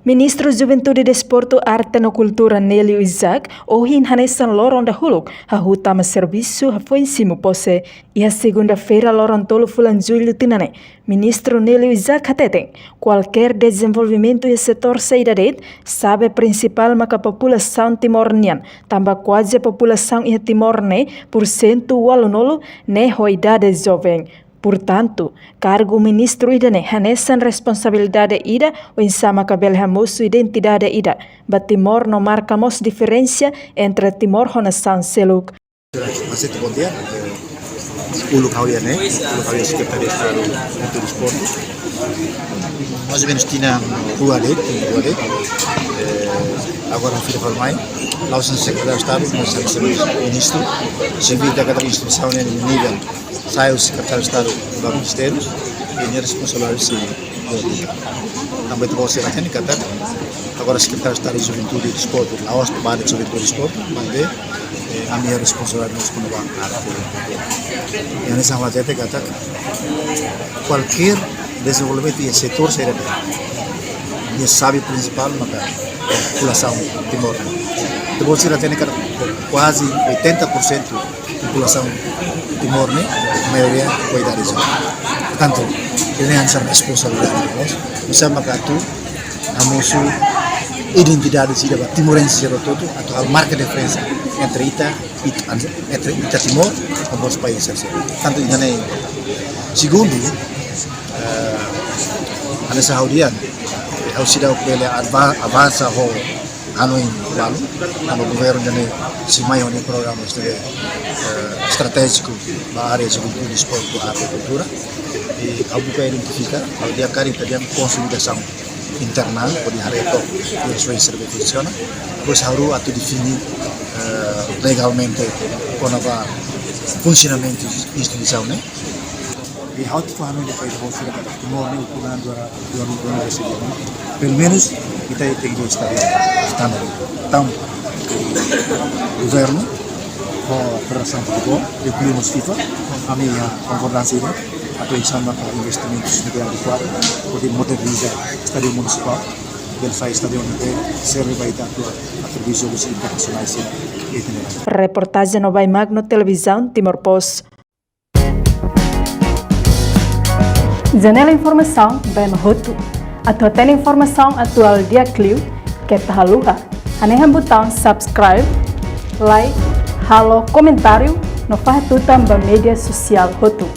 Ministro Juventude e Desporto, Arte e Cultura Nélio Isaac, ohin hanesan lorong dahuluk, hahutama serviço foi em cima pose, e a segunda-feira lorong tolo fulan julho tinane. Ministro Nélio Isaac hateten, qualquer desenvolvimento e setor saída sabe principal maka população timornian, tambah quase a população e Timor-ne, % walonolo, ne hoidade jovem. Portanto, cargo ministro ida ne hanesan responsabilidade ida o insama kabel hamosu identidade ida. But Timor no marcamos diferença entre Timor honasan seluk. Masih kemudian Ulu Kawian Ulu Kawian Secretaria de Estado do Desporto. Mais ou menos tinha rua dele, agora no fim de formai. Lá o secretário de Estado, nós recebemos o ministro, servir da cada instituição no nível, sai o secretário de Estado do Ministério e é responsável se também tem você na técnica, agora o secretário de Estado de Juventude e Desporto, a OSP de Juventude e Desporto, mas a minha responsabilidade nós como arte. E nessa matéria kata qualquer desenvolvimento em setor será dia sabe principal maka população Timor. Depois se tem quase 80% da população Timor, né? A maioria cuidar disso. Portanto, ele é a responsabilidade nós. Bisa maka tu a nossa identidade se dava timorense todo, atau a marca de diferença entre Ita Timor e os países. Tanto ini segundo nessa reunião ao se dar o que avança o ano em plano, o governo também se maior em programas estratégico na área de juventude, desporto, arte e cultura e ao buka identificar ao dia cari tadi consolidação internal pode hareto e sua serviço funciona depois harus atau definir legalmente como vai funcionamento instituição, né? E how to handle the país bolsa da Timor ne ukuran dua pelo menos kita tem que estar então governo com federação de futebol incluímos FIFA a minha concordância atau insama para investimentos negara de fora poder modernizar estádio municipal del faz estádio onde serve vai dar a serviço dos internacionais e Reportagem no Vai Magno Televisão Timor Post. Janela Informação Vai Mahotu. Atau tem informação atual dia Clio que tá luha. Anehan botão subscribe, like, halo comentário no fahatutan ba media sosial Hotu.